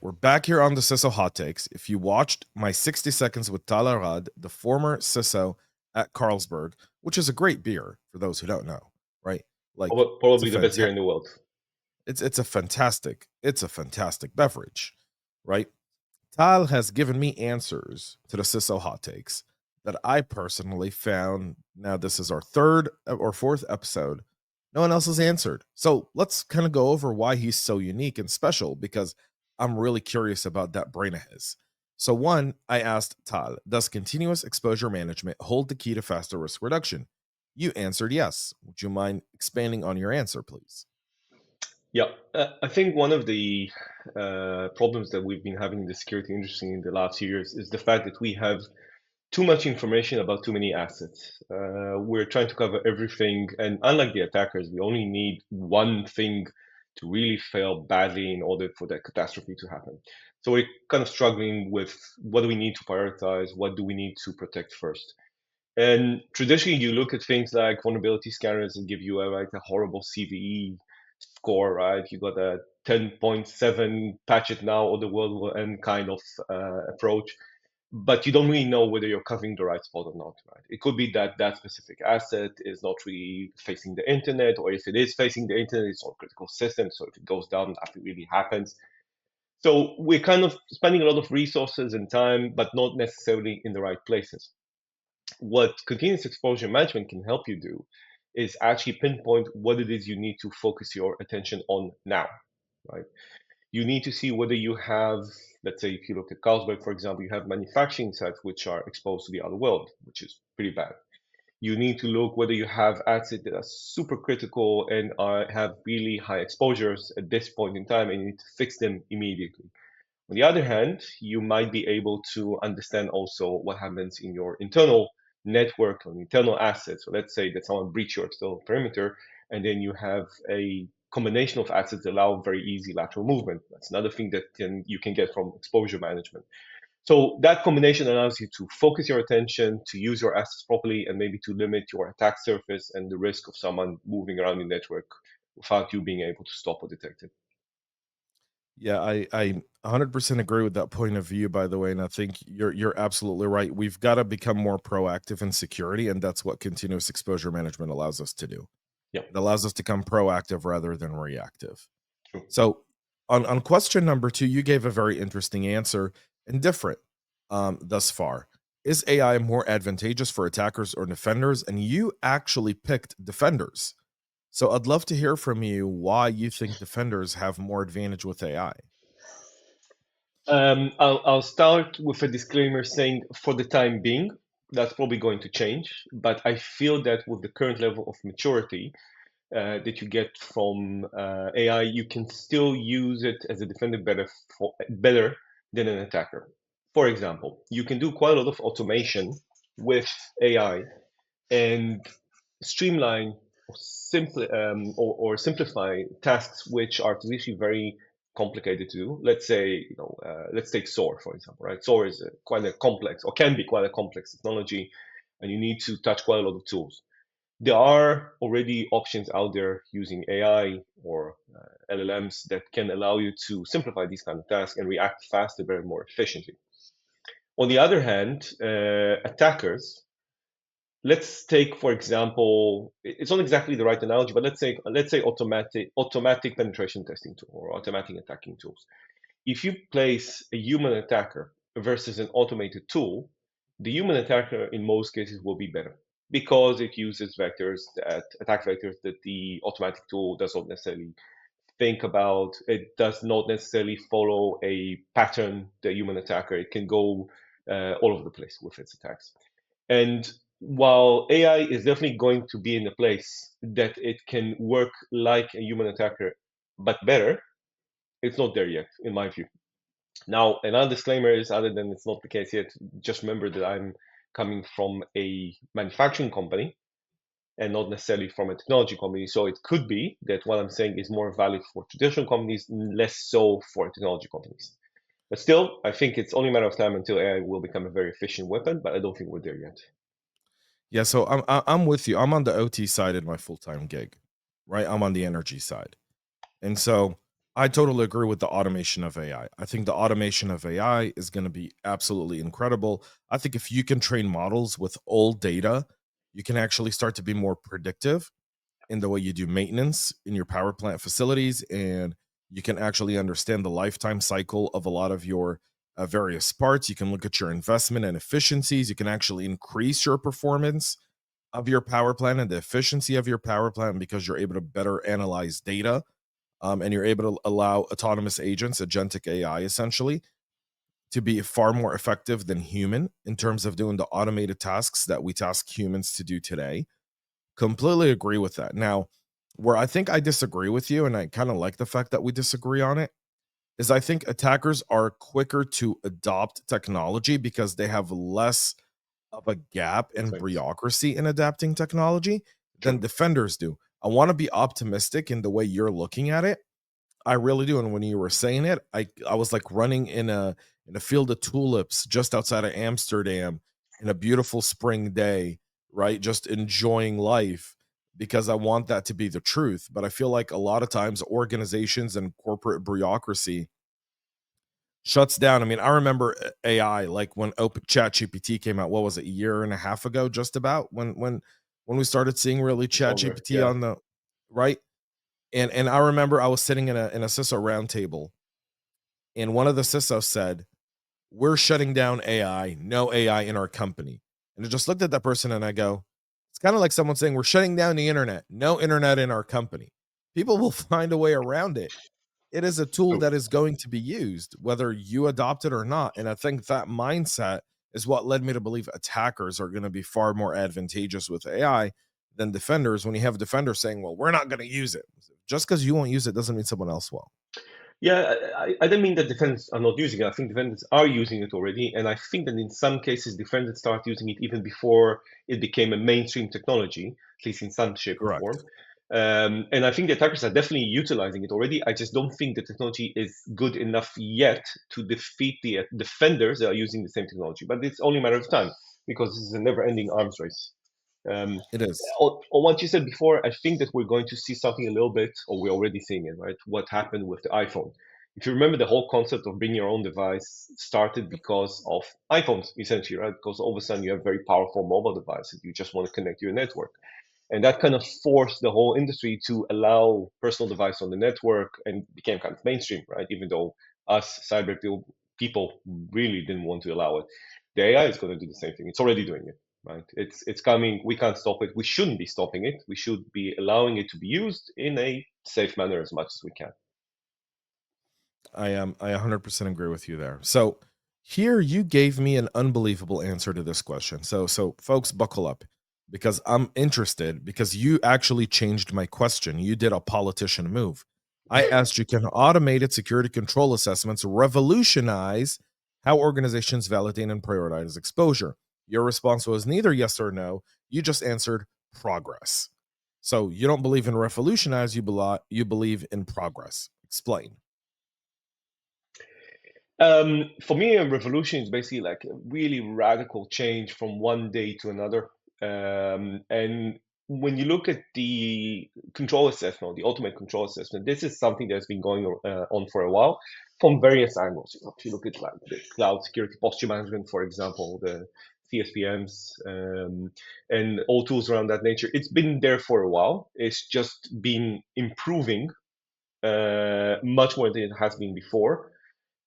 we're back here on the CISO Hot Takes. If you watched my 60 seconds with Tal Arad, the former CISO at Carlsberg, which is a great beer for those who don't know, right? Like Probably the best beer in the world. it's a fantastic beverage, right? Tal has given me answers to the CISO Hot Takes that I personally found. Now this is our third or fourth episode. No one else has answered. So let's kind of go over why he's so unique and special, because I'm really curious about that brain of his. So one, I asked Tal, does continuous exposure management hold the key to faster risk reduction? You answered yes. Would you mind expanding on your answer, please? Yeah, I think one of the problems that we've been having in the security industry in the last years is the fact that we have too much information about too many assets. We're trying to cover everything, and unlike the attackers, we only need one thing to really fail badly in order for that catastrophe to happen. So we're kind of struggling with what do we need to prioritize, what do we need to protect first. And traditionally, you look at things like vulnerability scanners and give you a horrible CVE score, right? You got a 10.7 patch it now or the world will end kind of approach, but you don't really know whether you're covering the right spot or not, right? It could be that that specific asset is not really facing the internet, or if it is facing the internet, it's on critical systems. So if it goes down, nothing really happens. So we're kind of spending a lot of resources and time, but not necessarily in the right places. What continuous exposure management can help you do is actually pinpoint what it is you need to focus your attention on now, right? You need to see whether you have, let's say, if you look at Carlsberg, for example, you have manufacturing sites which are exposed to the outer world, which is pretty bad. You need to look whether you have assets that are super critical and have really high exposures at this point in time, and you need to fix them immediately. On the other hand, you might be able to understand also what happens in your internal network or internal assets. So let's say that someone breached your external perimeter, and then you have a combination of assets that allow very easy lateral movement. That's another thing that you can get from exposure management. So that combination allows you to focus your attention, to use your assets properly, and maybe to limit your attack surface and the risk of someone moving around the network without you being able to stop or detect it. Yeah, I 100% agree with that point of view, by the way, and I think you're absolutely right. We've got to become more proactive in security, and that's what continuous exposure management allows us to do. Yeah, It allows us to become proactive rather than reactive. true. So on question number two, you gave a very interesting answer and different thus far. Is AI more advantageous for attackers or defenders? And you actually picked defenders. So I'd love to hear from you why you think defenders have more advantage with AI. I'll start with a disclaimer saying for the time being, that's probably going to change. But I feel that with the current level of maturity that you get from AI, you can still use it as a defender better than an attacker. For example, you can do quite a lot of automation with AI and streamline or simplify tasks which are traditionally very complicated to do. Let's say, let's take SOAR, for example, right? SOAR is quite a complex, or can be quite a complex technology, and you need to touch quite a lot of tools. There are already options out there using AI or LLMs that can allow you to simplify these kind of tasks and react faster, better, more efficiently. On the other hand, attackers, let's take, for example, it's not exactly the right analogy, but let's say automatic penetration testing tool or automatic attacking tools. If you place a human attacker versus an automated tool, the human attacker in most cases will be better because it uses attack vectors that the automatic tool does not necessarily think about. It does not necessarily follow a pattern, the human attacker. It can go all over the place with its attacks. And while AI is definitely going to be in a place that it can work like a human attacker, but better, it's not there yet, in my view. Now, another disclaimer is, other than it's not the case yet, just remember that I'm coming from a manufacturing company and not necessarily from a technology company. So it could be that what I'm saying is more valid for traditional companies, less so for technology companies. But still, I think it's only a matter of time until AI will become a very efficient weapon, but I don't think we're there yet. Yeah, so I'm with you. I'm on the OT side in my full time gig, right? I'm on the energy side, and so I totally agree with the automation of AI. I think the automation of AI is going to be absolutely incredible. I think if you can train models with old data, you can actually start to be more predictive in the way you do maintenance in your power plant facilities, and you can actually understand the lifetime cycle of a lot of your various parts. You can look at your investment and efficiencies. You can actually increase your performance of your power plant and the efficiency of your power plant because you're able to better analyze data, and you're able to allow autonomous agents, agentic AI essentially, to be far more effective than human in terms of doing the automated tasks that we task humans to do today. Completely agree with that. Now, where I think I disagree with you, and I kind of like the fact that we disagree on it, is I think attackers are quicker to adopt technology because they have less of a gap and Thanks. bureaucracy in adapting technology than True. defenders do. I want to be optimistic in the way you're looking at it. I really do. And when you were saying it, I was like running in a field of tulips just outside of Amsterdam in a beautiful spring day, right? Just enjoying life because I want that to be the truth. But I feel like a lot of times organizations and corporate bureaucracy shuts down. I mean, I remember AI, like when Open Chat GPT came out, what was it, a year and a half ago, just about when we started seeing really It's Chat longer. GPT Yeah. on the right. And I remember I was sitting in a CISO roundtable, and one of the CISOs said, "We're shutting down AI. No AI in our company." And I just looked at that person and I go, "It's kind of like someone saying we're shutting down the internet. No internet in our company." People will find a way around it. It is a tool True. that is going to be used, whether you adopt it or not. And I think that mindset is what led me to believe attackers are going to be far more advantageous with AI than defenders. When you have defenders saying, "Well, we're not going to use it," just because you won't use it doesn't mean someone else will. Yeah, I don't mean that defendants are not using it. I think defendants are using it already, and I think that in some cases defendants start using it even before it became a mainstream technology, at least in some shape or Correct. form. And I think the attackers are definitely utilizing it already. I just don't think the technology is good enough yet to defeat the defenders that are using the same technology. But it's only a matter of time because this is a never-ending arms race. Um, It is. on what you said before, I think that we're going to see something a little bit, or we're already seeing it, right? What happened with the iPhone. If you remember, the whole concept of bring your own device started because of iPhones, essentially, right? Because all of a sudden you have very powerful mobile devices. You just want to connect to your network. And that kind of forced the whole industry to allow personal device on the network and became kind of mainstream, right? Even though us cyber people really didn't want to allow it. The AI is going to do the same thing. It's already doing it, right? It's coming. We can't stop it. We shouldn't be stopping it. We should be allowing it to be used in a safe manner as much as we can. I 100% agree with you there. So here you gave me an unbelievable answer to this question. So folks, buckle up because I'm interested because you actually changed my question. You did a politician move. I asked you, can automated security control assessments revolutionize how organizations validate and prioritize exposure? Your response was neither yes or no. You just answered progress. So you don't believe in revolutionize, you believe in progress. Explain. For me, a revolution is basically like a really radical change from one day to another. And when you look at the control assessment, the ultimate control assessment, this is something that's been going on for a while from various angles. If you look at like the cloud security posture management, for example, the CSPMs, and all tools around that nature, it's been there for a while. It's just been improving much more than it has been before.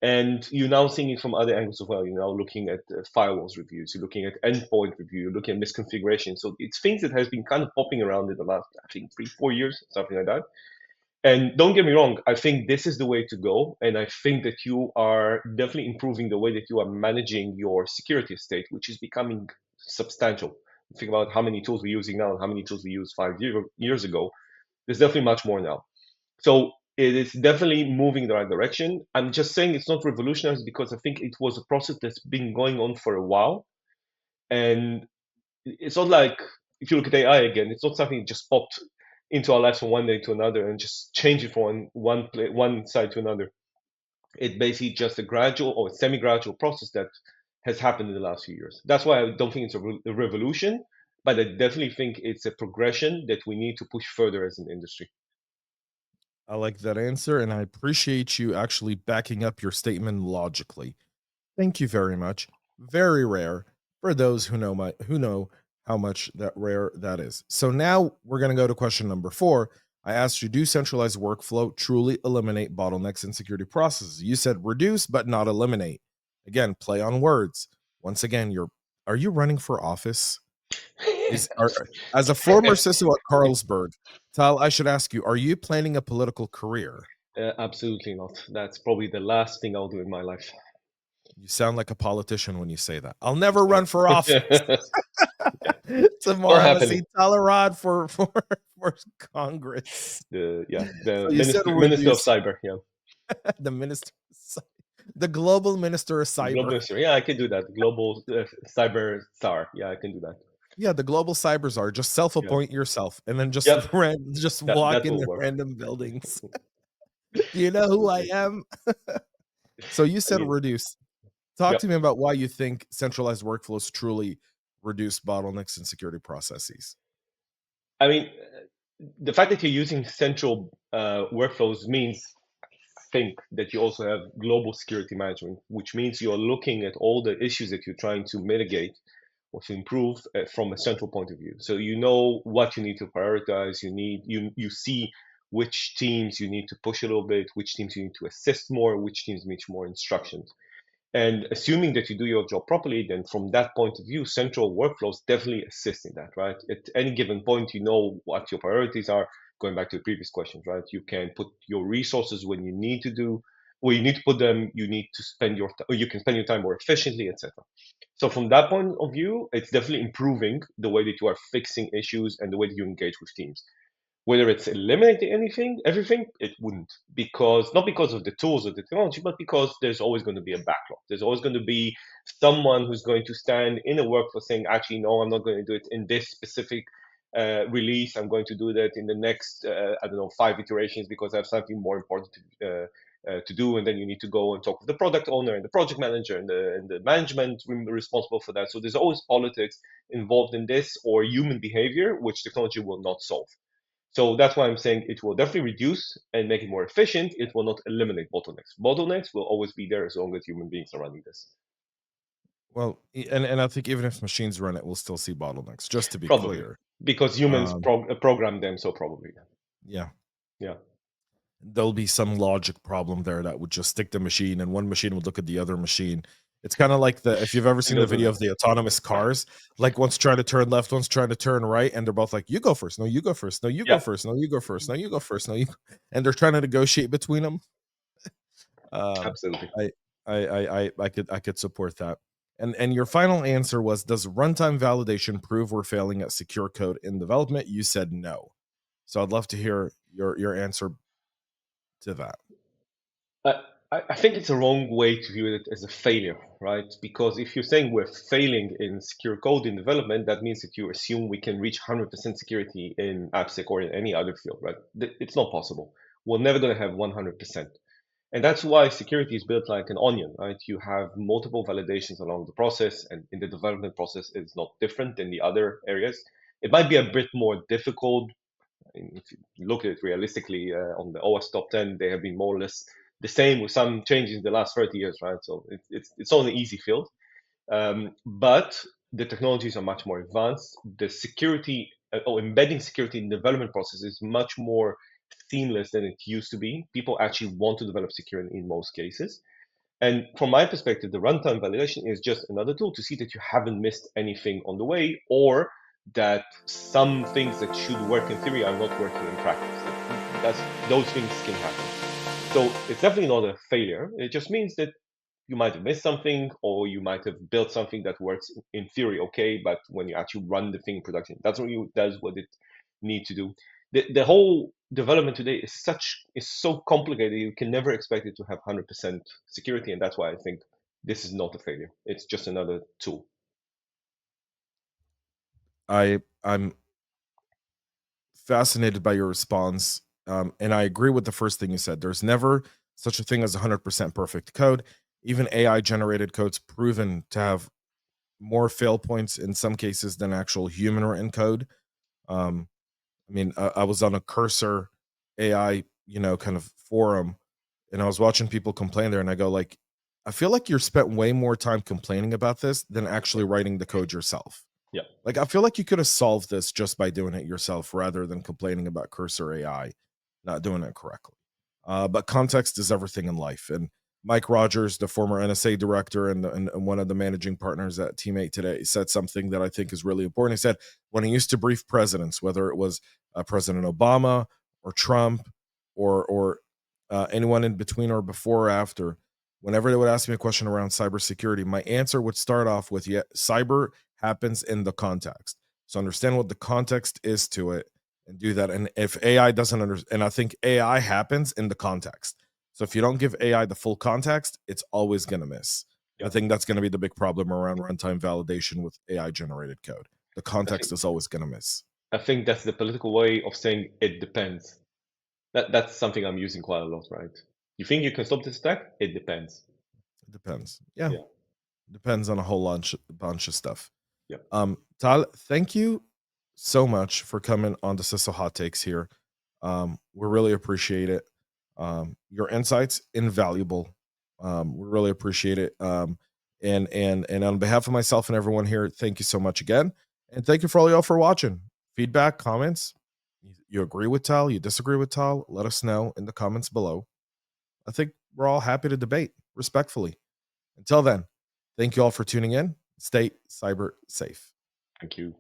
And you're now seeing it from other angles as well. You're now looking at firewalls reviews, you're looking at endpoint review, you're looking at misconfiguration. So it's things that has been kind of popping around in the last, I think, 3, 4 years, something like that. And don't get me wrong, I think this is the way to go. And I think that you are definitely improving the way that you are managing your security estate, which is becoming substantial. Think about how many tools we're using now and how many tools we used 5 years ago. There's definitely much more now. So it is definitely moving in the right direction. I'm just saying it's not revolutionized because I think it was a process that's been going on for a while. And it's not like if you look at AI again, it's not something that just popped into our lives from one day to another and just change it from one side to another. It's basically just a gradual or semi-gradual process that has happened in the last few years. That's why I don't think it's a revolution, but I definitely think it's a progression that we need to push further as an industry. I like that answer, and I appreciate you actually backing up your statement logically. Thank you very much. Very rare for those who know how much that rare that is. So now we're going to go to question number 4. I asked you, do centralized workflow truly eliminate bottlenecks in security processes? You said reduce but not eliminate. Again, play on words. Once again, are you running for office? As a former CISO at Carlsberg, Tal, I should ask you, are you planning a political career? Absolutely not. That's probably the last thing I'll do in my life. You sound like a politician when you say that. I'll never run for office. Yeah, Tomorrow not I'm gonna happening. see Tal Arad for Congress. The So you said minister of reduce cyber. Yeah, the minister, the global minister of global cyber. minister. Yeah, I can do that. Global cyber star. Yeah, I can do that. Yeah, the global cybers are just Yeah. self-appoint yourself and then just Yep. just That walk will into work. random buildings. Do you know who I Absolutely. am? So you I said mean, reduce. Talk yep. to me about why you think centralized workflows truly reduce bottlenecks in security processes. I mean, the fact that you're using central workflows means think that you also have global security management, which means you're looking at all the issues that you're trying to mitigate or to improve from a central point of view. So you know what you need to prioritize. You see which teams you need to push a little bit, which teams you need to assist more, which teams need more instructions. And assuming that you do your job properly, then from that point of view, central workflows definitely assist in that, right? At any given point, you know what your priorities are. Going back to the previous questions, right? You can put your resources when you need to do, where you need to put them. You need to spend or you can spend your time more efficiently, etc. So from that point of view, it's definitely improving the way that you are fixing issues and the way that you engage with teams. Whether it's eliminating everything, it wouldn't. Because not because of the tools or the technology, but because there's always going to be a backlog. There's always going to be someone who's going to stand in a workflow saying, actually, no, I'm not going to do it in this specific release. I'm going to do that in the next, I don't know, 5 iterations because I have something more important to do. And then you need to go and talk with the product owner and the project manager and the management responsible for that. So there's always politics involved in this or human behavior, which technology will not solve. So that's why I'm saying it will definitely reduce and make it more efficient. It will not eliminate bottlenecks. Bottlenecks will always be there as long as human beings are running this. Well, and I think even if machines run it, we'll still see bottlenecks, just to be Probably clear. because humans Um, program them. So probably, yeah, yeah. there'll be some logic problem there that would just stick the machine, and one machine would look at the other machine. It's kind of like if you've ever And seen the they'll do video that. of the autonomous cars, like one's trying to turn left, one's trying to turn right, and they're both like, "You go first, no, you go first, no, you go Yeah, first, no, you go first, no, you go first, no, you," and they're trying to negotiate between them. Um, absolutely. I, I could support that. And your final answer was, does runtime validation prove we're failing at secure code in development? You said no. So I'd love to hear your answer to that. Uh, I think it's a wrong way to view it as a failure, right? Because if you're saying we're failing in secure code in development, that means that you assume we can reach 100% security in AppSec or in any other field, right? It's not possible. We're never going to have 100%. And that's why security is built like an onion, right? You have multiple validations along the process, and in the development process, it's not different than the other areas. It might be a bit more difficult. If you look at it realistically, on the OS top 10, they have been more or less the same with some changes in the last 30 years, right? So it's not an easy field. But the technologies are much more advanced. The security or embedding security in the development process is much more seamless than it used to be. People actually want to develop security in most cases. And from my perspective, the runtime validation is just another tool to see that you haven't missed anything on the way or that some things that should work in theory are not working in practice. Those things can happen. So it's definitely not a failure. It just means that you might have missed something or you might have built something that works in theory okay, but when you actually run the thing in production, that's what you does what it need to do. The whole development today is so complicated you can never expect it to have 100% security, and that's why I think this is not a failure. It's just another tool. I'm fascinated by your response, and I agree with the first thing you said. There's never such a thing as 100% perfect code. Even AI generated code's proven to have more fail points in some cases than actual human written code. Um, I mean, I was on a Cursor AI kind of forum, and I was watching people complain there, and I go like, I feel like you're spent way more time complaining about this than actually writing the code yourself. Yeah, Like, I feel like you could have solved this just by doing it yourself rather than complaining about Cursor AI not doing it correctly. But context is everything in life. And Mike Rogers, the former NSA director and one of the managing partners at Teammate today, said something that I think is really important. He said, when he used to brief presidents, whether it was President Obama or Trump or anyone in between or before or after, whenever they would ask me a question around cybersecurity, my answer would start off with, yeah, cyber happens in the context. So understand what the context is to it and do that. And if AI doesn't understand, and I think AI happens in the context. So if you don't give AI the full context, it's always going to miss. yeah. I think that's going to be the big problem around runtime validation with AI generated code. The I think context is always going to miss. I think that's the political way of saying it depends. That's something I'm using quite a lot, right? You think you can stop this attack? It depends. It depends. Yeah, Yeah, depends on a whole bunch of stuff. yeah. Tal, thank you so much for coming on the CISO Hot Takes here. We really appreciate it. Your insights invaluable. We really appreciate it. And on behalf of myself and everyone here, thank you so much again, and thank you for all y'all for watching. Feedback, comments. You agree with Tal? You disagree with Tal? Let us know in the comments below. I think we're all happy to debate respectfully. Until then, thank you all for tuning in. Stay cyber safe. Thank you.